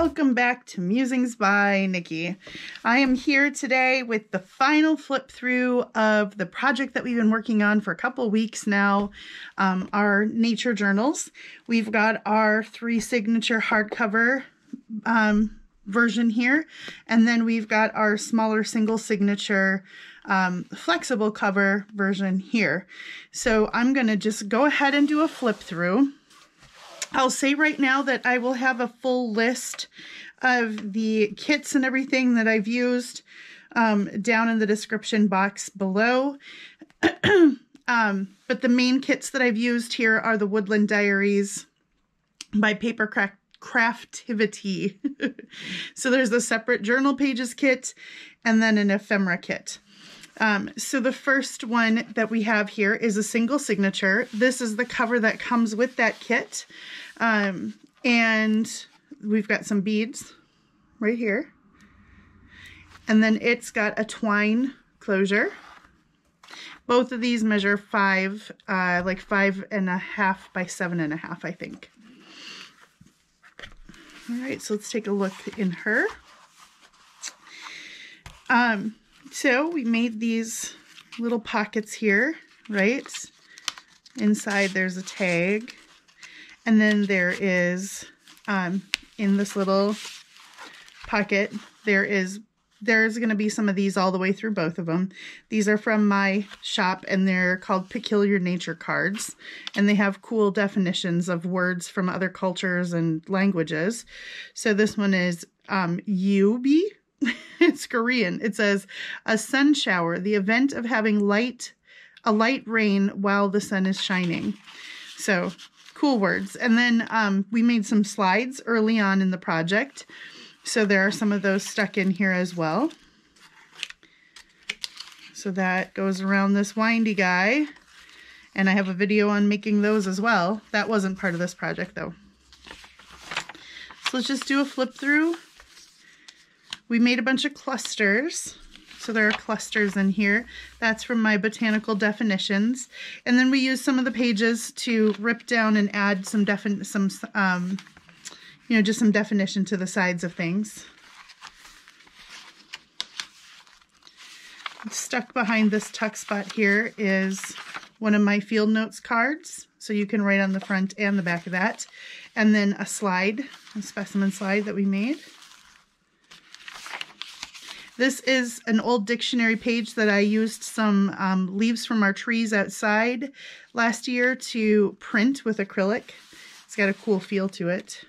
welcome back to Musings by Nikki. I am here today with the final flip through of the project that we've been working on for a couple weeks now, our nature journals. We've got our 3 signature hardcover version here, and then we've got our smaller single signature flexible cover version here. So I'm going to just go ahead and do a flip through. I'll say right now that I will have a full list of the kits and everything that I've used down in the description box below. But the main kits that I've used here are the Woodland Diaries by Paper Craftivity. So there's the separate journal pages kit and then an ephemera kit. So the first one that we have here is a single signature. This is the cover that comes with that kit. And we've got some beads right here. And then it's got a twine closure. Both of these measure 5, like 5.5 by 7.5, I think. All right, so let's take a look in her. So we made these little pockets here, right? Inside there's a tag. And then there is, in this little pocket, there's going to be some of these all the way through both of them. These are from my shop, and they're called Peculiar Nature cards. And they have cool definitions of words from other cultures and languages. So this one is Yubi. It's Korean. It says, a sun shower, the event of having a light rain while the sun is shining. So cool words. And then we made some slides early on in the project. So there are some of those stuck in here as well. So that goes around this windy guy. And I have a video on making those as well. That wasn't part of this project though. So let's just do a flip through. We made a bunch of clusters. So there are clusters in here. That's from my botanical definitions. And then we use some of the pages to rip down and add some just some definition to the sides of things. Stuck behind this tuck spot here is one of my field notes cards. So you can write on the front and the back of that. And then a slide, a specimen slide that we made. This is an old dictionary page that I used some leaves from our trees outside last year to print with acrylic. It's got a cool feel to it.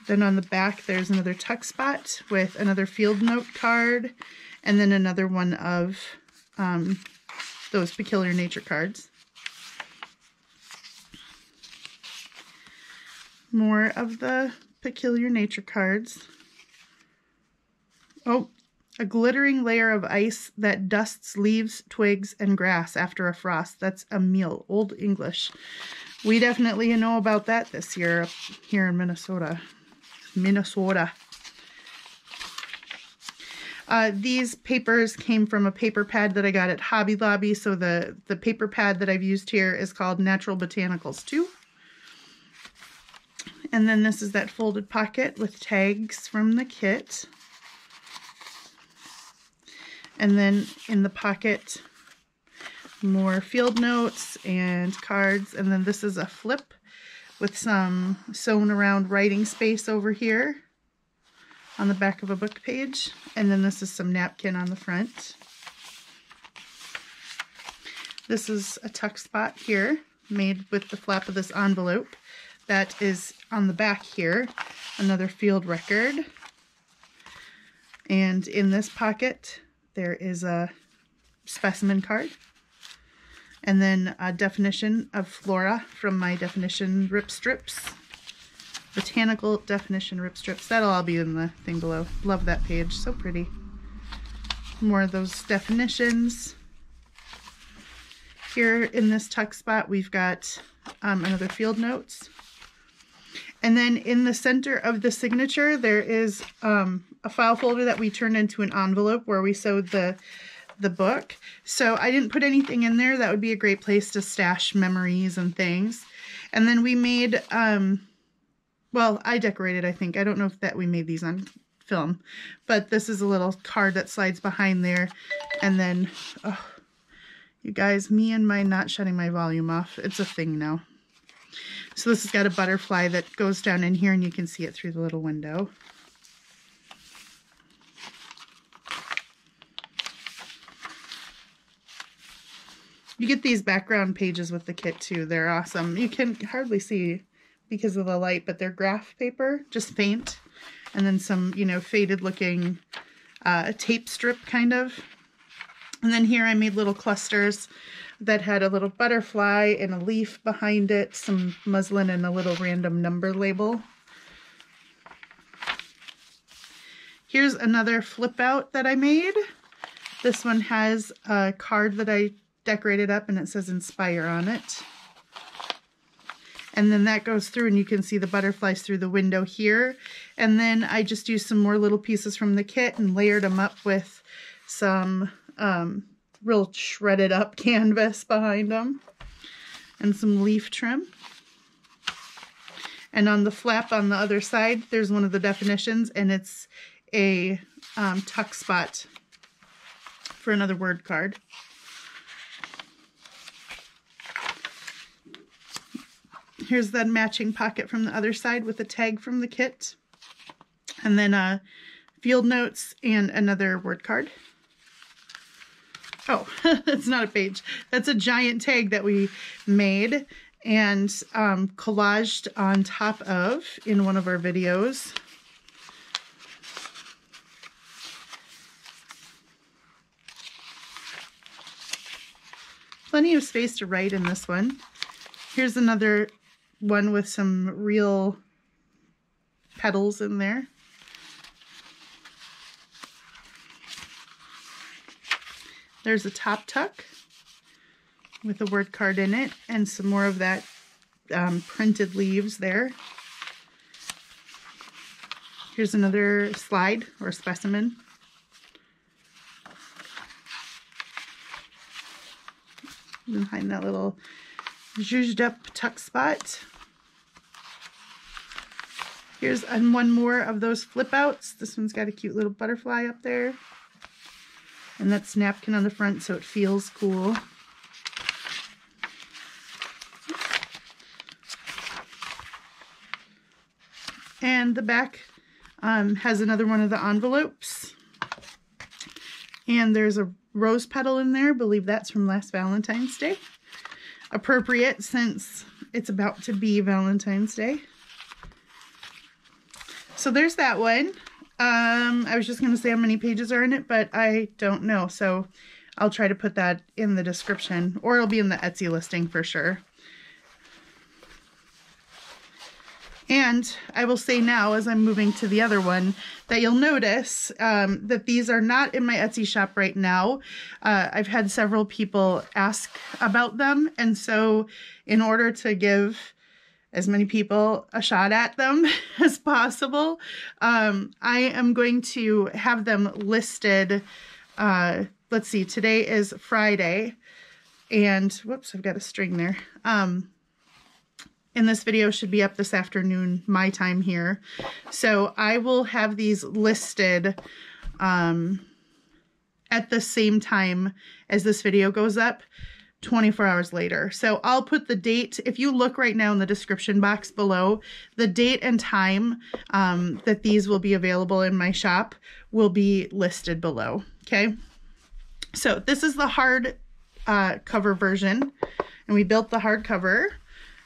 Then on the back there's another tuck spot with another field note card and then another one of those Peculiar Nature cards. More of the Peculiar Nature cards. Oh, a glittering layer of ice that dusts leaves, twigs, and grass after a frost. That's a meal, Old English. We definitely know about that this year up here in Minnesota. These papers came from a paper pad that I got at Hobby Lobby. So the paper pad that I've used here is called Natural Botanicals 2. And then this is that folded pocket with tags from the kit. And then in the pocket, more field notes and cards. And then this is a flip with some sewn around writing space over here on the back of a book page. And then this is some napkin on the front. This is a tuck spot here made with the flap of this envelope. That is on the back here, another field record. And in this pocket, there is a specimen card, and then a definition of flora from my definition RipStrips, botanical definition RipStrips. That'll all be in the thing below. Love that page, so pretty. More of those definitions. Here in this tuck spot, we've got another field notes. And then in the center of the signature, there is a file folder that we turned into an envelope where we sewed the book. So I didn't put anything in there. That would be a great place to stash memories and things. And then we made well, I decorated, I think. I don't know if that we made these on film, but this is a little card that slides behind there. And then, oh, you guys, me and my not shutting my volume off, it's a thing now. So this has got a butterfly that goes down in here and you can see it through the little window. You get these background pages with the kit too. They're awesome. You can hardly see because of the light, but they're graph paper, just faint. And then some, you know, faded looking tape strip kind of. And then here I made little clusters that had a little butterfly and a leaf behind it, some muslin and a little random number label. Here's another flip out that I made. This one has a card that I decorated up and it says Inspire on it. And then that goes through and you can see the butterflies through the window here. And then I just used some more little pieces from the kit and layered them up with some real shredded up canvas behind them and some leaf trim. And on the flap on the other side, there's one of the definitions and it's a tuck spot for another word card. Here's the matching pocket from the other side with a tag from the kit. And then field notes and another word card. Oh, it's not a page. That's a giant tag that we made and collaged on top of in one of our videos. Plenty of space to write in this one. Here's another one with some real petals in there. There's a top tuck with a word card in it and some more of that printed leaves there. Here's another slide or specimen. Behind that little zhuzhed up tuck spot. Here's one more of those flip outs. This one's got a cute little butterfly up there. And that's napkin on the front so it feels cool. And the back has another one of the envelopes. And there's a rose petal in there. I believe that's from last Valentine's Day. Appropriate since it's about to be Valentine's Day. So there's that one. I was just going to say how many pages are in it, but I don't know. So I'll try to put that in the description, or it'll be in the Etsy listing for sure. And I will say now, as I'm moving to the other one, that you'll notice that these are not in my Etsy shop right now. I've had several people ask about them. And so in order to give as many people a shot at them as possible, I am going to have them listed. Let's see, today is Friday. And whoops, I've got a string there. And this video should be up this afternoon, my time here. So I will have these listed at the same time as this video goes up, 24 hours later. So I'll put the date, if you look right now in the description box below, the date and time that these will be available in my shop will be listed below, okay? So this is the hard cover version, and we built the hard cover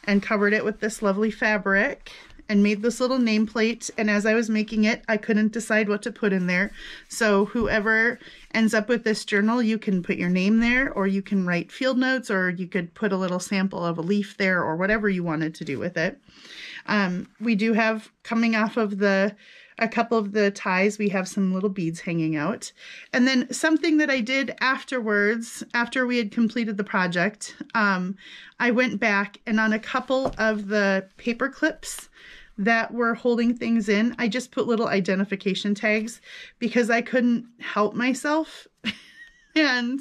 and covered it with this lovely fabric and made this little nameplate. And as I was making it, I couldn't decide what to put in there. So whoever ends up with this journal, you can put your name there, or you can write field notes, or you could put a little sample of a leaf there, or whatever you wanted to do with it. We do have, coming off of a couple of the ties, we have some little beads hanging out. And then something that I did afterwards, after we had completed the project, I went back and on a couple of the paper clips that were holding things in, I just put little identification tags because I couldn't help myself. And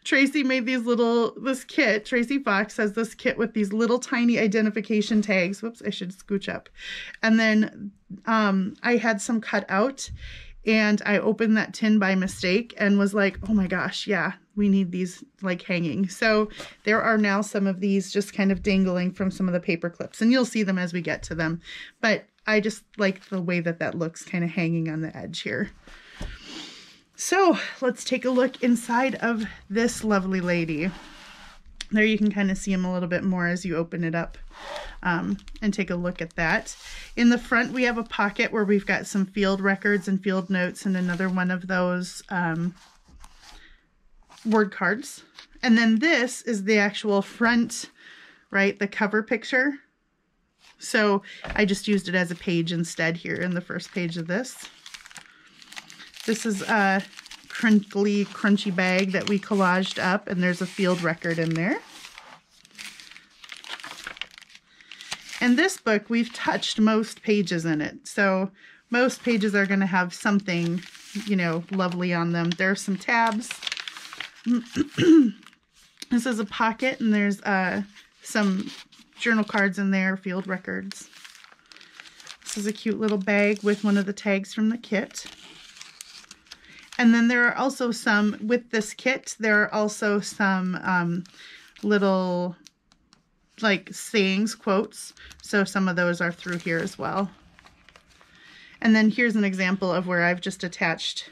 Tracie made this kit. Tracie Fox has this kit with these little tiny identification tags. Whoops, I should scooch up. And then I had some cut out, and I opened that tin by mistake and was like, oh my gosh, yeah, we need these like hanging. So there are now some of these just kind of dangling from some of the paper clips, and you'll see them as we get to them. But I just like the way that that looks kind of hanging on the edge here. So let's take a look inside of this lovely lady. There you can kind of see them a little bit more as you open it up and take a look at that. In the front, we have a pocket where we've got some field records and field notes and another one of those word cards. And then this is the actual front, right, the cover picture. So I just used it as a page instead here in the first page of this. This is a crinkly, crunchy bag that we collaged up, and there's a field record in there. And this book, we've touched most pages in it. So most pages are going to have something, you know, lovely on them. There are some tabs. This is a pocket, and there's some journal cards in there, field records. This is a cute little bag with one of the tags from the kit. And then there are also some, with this kit, there are also some little, like, sayings, quotes. So some of those are through here as well. And then here's an example of where I've just attached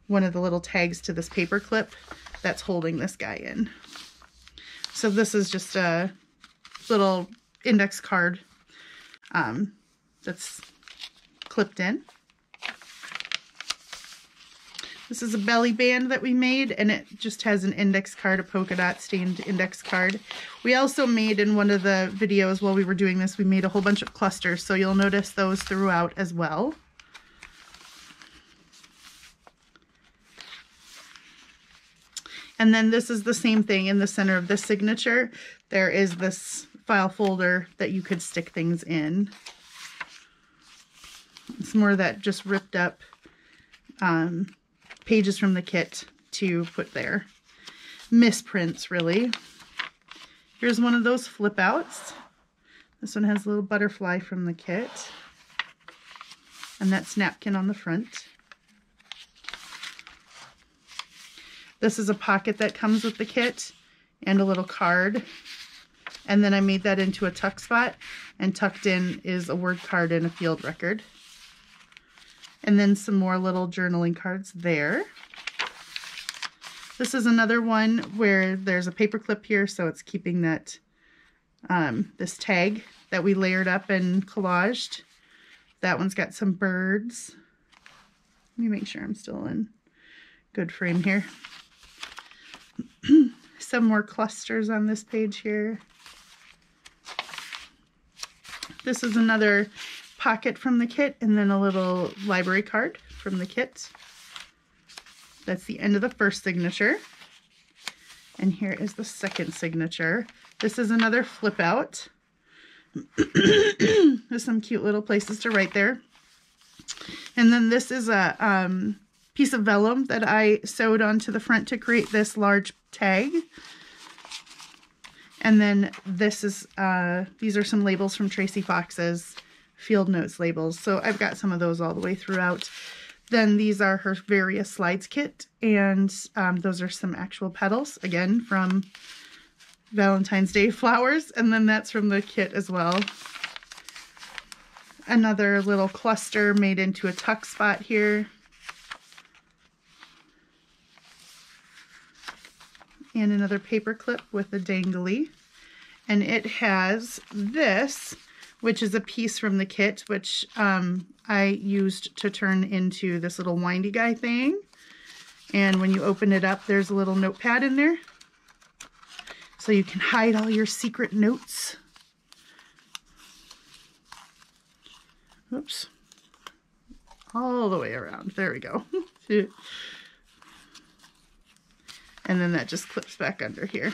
one of the little tags to this paper clip that's holding this guy in. So this is just a little index card that's clipped in. This is a belly band that we made, and it just has an index card, a polka dot stained index card. We also made, in one of the videos while we were doing this, we made a whole bunch of clusters, so you'll notice those throughout as well. And then this is the same thing in the center of this signature. There is this file folder that you could stick things in. It's more that just ripped up pages from the kit to put there. Misprints, really. Here's one of those flip outs. This one has a little butterfly from the kit. And that's napkin on the front. This is a pocket that comes with the kit and a little card. And then I made that into a tuck spot, and tucked in is a word card and a field record. And then some more little journaling cards there. This is another one where there's a paper clip here, so it's keeping that this tag that we layered up and collaged. That one's got some birds. Let me make sure I'm still in good frame here. Some more clusters on this page here. This is another pocket from the kit, and then a little library card from the kit. That's the end of the first signature. And here is the second signature. This is another flip out. There's some cute little places to write there. And then this is a piece of vellum that I sewed onto the front to create this large tag. And then this is, these are some labels from Tracie Fox's field notes labels. So I've got some of those all the way throughout. Then these are her various slides kit, and those are some actual petals, again, from Valentine's Day flowers, and then that's from the kit as well. Another little cluster made into a tuck spot here. And another paper clip with a dangly. And it has this, which is a piece from the kit, which I used to turn into this little windy guy thing. And when you open it up, there's a little notepad in there. So you can hide all your secret notes. Oops. All the way around. There we go. And then that just clips back under here.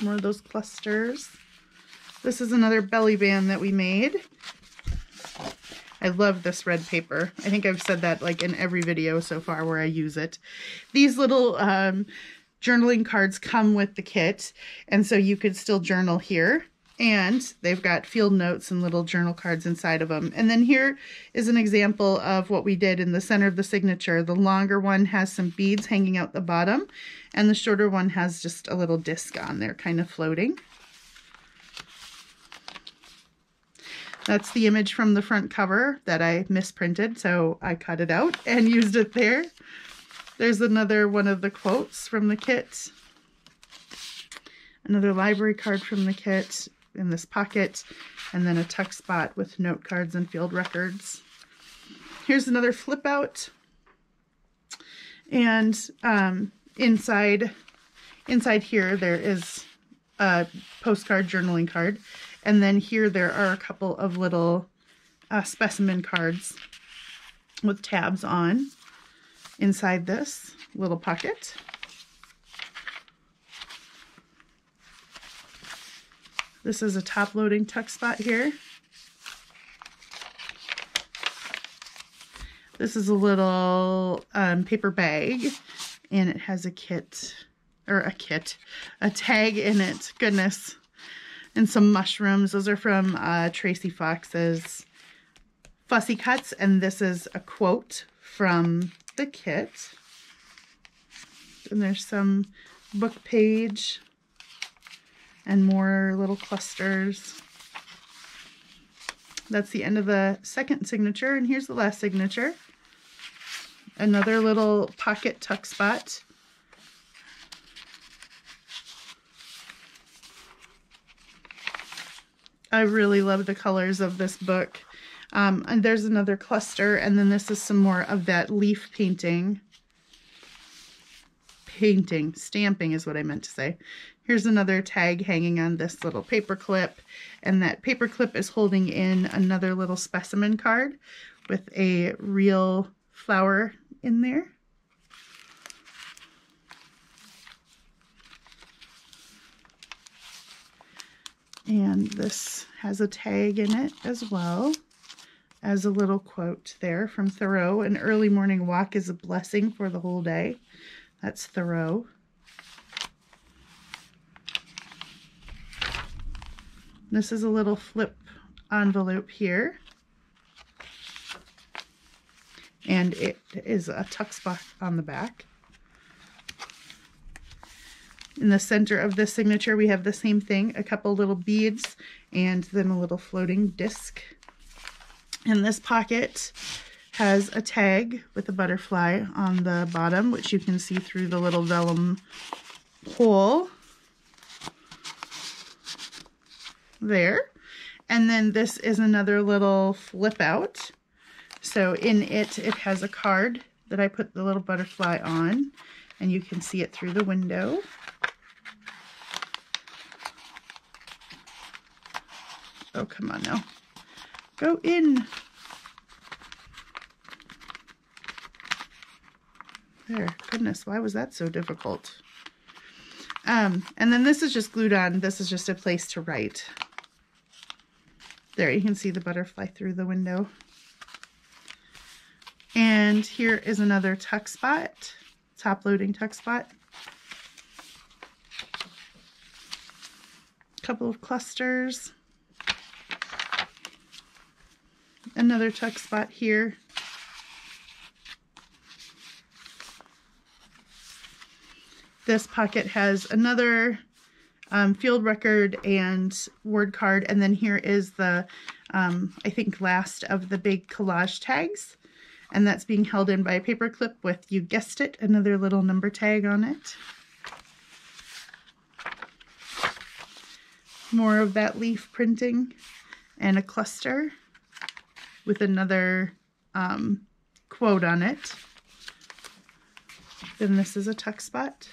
More of those clusters. This is another belly band that we made. I love this red paper. I think I've said that like in every video so far where I use it. These little journaling cards come with the kit, and so you could still journal here. And they've got field notes and little journal cards inside of them. And then here is an example of what we did in the center of the signature. The longer one has some beads hanging out the bottom, and the shorter one has just a little disc on there kind of floating. That's the image from the front cover that I misprinted, so I cut it out and used it there. There's another one of the quotes from the kit. Another library card from the kit in this pocket, and then a tuck spot with note cards and field records. Here's another flip out, and inside here there is a postcard journaling card, and then here there are a couple of little specimen cards with tabs on inside this little pocket. This is a top-loading tuck spot here. This is a little paper bag, and it has a tag in it. Goodness. And some mushrooms. Those are from Tracie Fox's Fussy Cuts, and this is a quote from the kit. And there's some book page and more little clusters. That's the end of the second signature, and here's the last signature. Another little pocket tuck spot. I really love the colors of this book. And there's another cluster, and then this is some more of that leaf painting. Stamping is what I meant to say. Here's another tag hanging on this little paper clip, and that paper clip is holding in another little specimen card with a real flower in there. And this has a tag in it as well as a little quote there from Thoreau. An early morning walk is a blessing for the whole day. That's Thoreau. This is a little flip envelope here. And it is a tuck spot on the back. In the center of this signature, we have the same thing, a couple little beads, and then a little floating disc. And this pocket has a tag with a butterfly on the bottom, which you can see through the little vellum hole there. And then this is another little flip out. So in it has a card that I put the little butterfly on, and you can see it through the window. Oh, come on now. Go in. There. Goodness, why was that so difficult? And then this is just glued on. This is just a place to write. There, you can see the butterfly through the window. And here is another tuck spot, top-loading tuck spot. A couple of clusters. Another tuck spot here. This pocket has another field record and word card, and then here is the, I think, last of the big collage tags, and that's being held in by a paper clip with, you guessed it, another little number tag on it. More of that leaf printing, and a cluster with another quote on it. Then this is a tuck spot.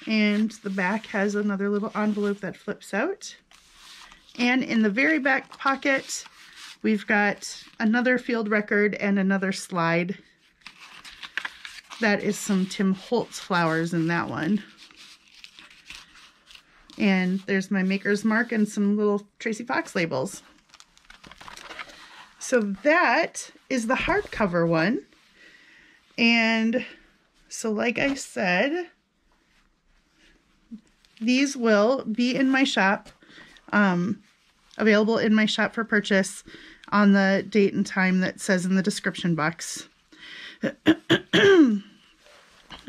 And the back has another little envelope that flips out. And in the very back pocket, we've got another field record and another slide. That is some Tim Holtz flowers in that one. And there's my maker's mark and some little Tracie Fox labels. So that is the hardcover one. And so like I said, these will be in my shop, available in my shop for purchase on the date and time that says in the description box. And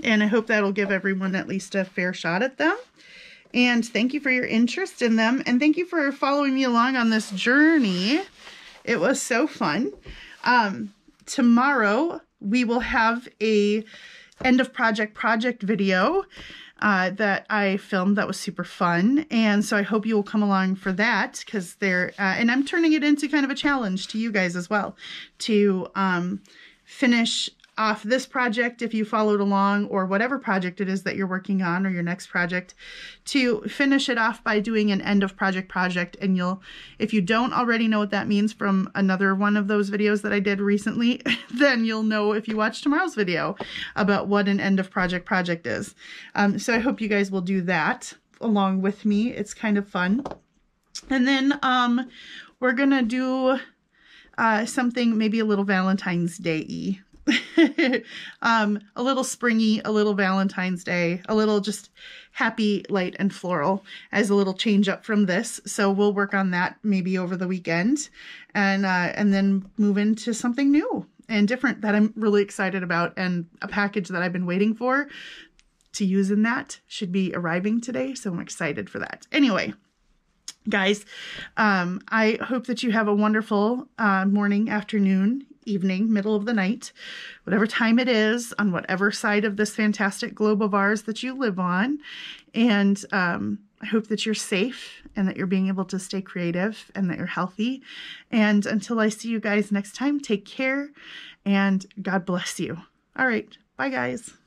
I hope that'll give everyone at least a fair shot at them. And thank you for your interest in them. And thank you for following me along on this journey. It was so fun. Tomorrow we will have a end of project video that I filmed that was super fun. And so I hope you will come along for that, because they're, and I'm turning it into kind of a challenge to you guys as well to finish off this project if you followed along, or whatever project it is that you're working on, or your next project, to finish it off by doing an end of project. And you'll, if you don't already know what that means from another one of those videos that I did recently, then you'll know if you watch tomorrow's video about what an end of project is. So I hope you guys will do that along with me. It's kind of fun. And then we're gonna do something maybe a little Valentine's Day-y. A little springy, a little Valentine's Day, a little just happy, light, and floral as a little change up from this. So we'll work on that maybe over the weekend, and then move into something new and different that I'm really excited about, and a package that I've been waiting for to use in that should be arriving today. So I'm excited for that. Anyway, guys, I hope that you have a wonderful morning, afternoon, evening, middle of the night, whatever time it is, on whatever side of this fantastic globe of ours that you live on. And I hope that you're safe, and that you're being able to stay creative, and that you're healthy. And until I see you guys next time, take care, and God bless you. All right. Bye, guys.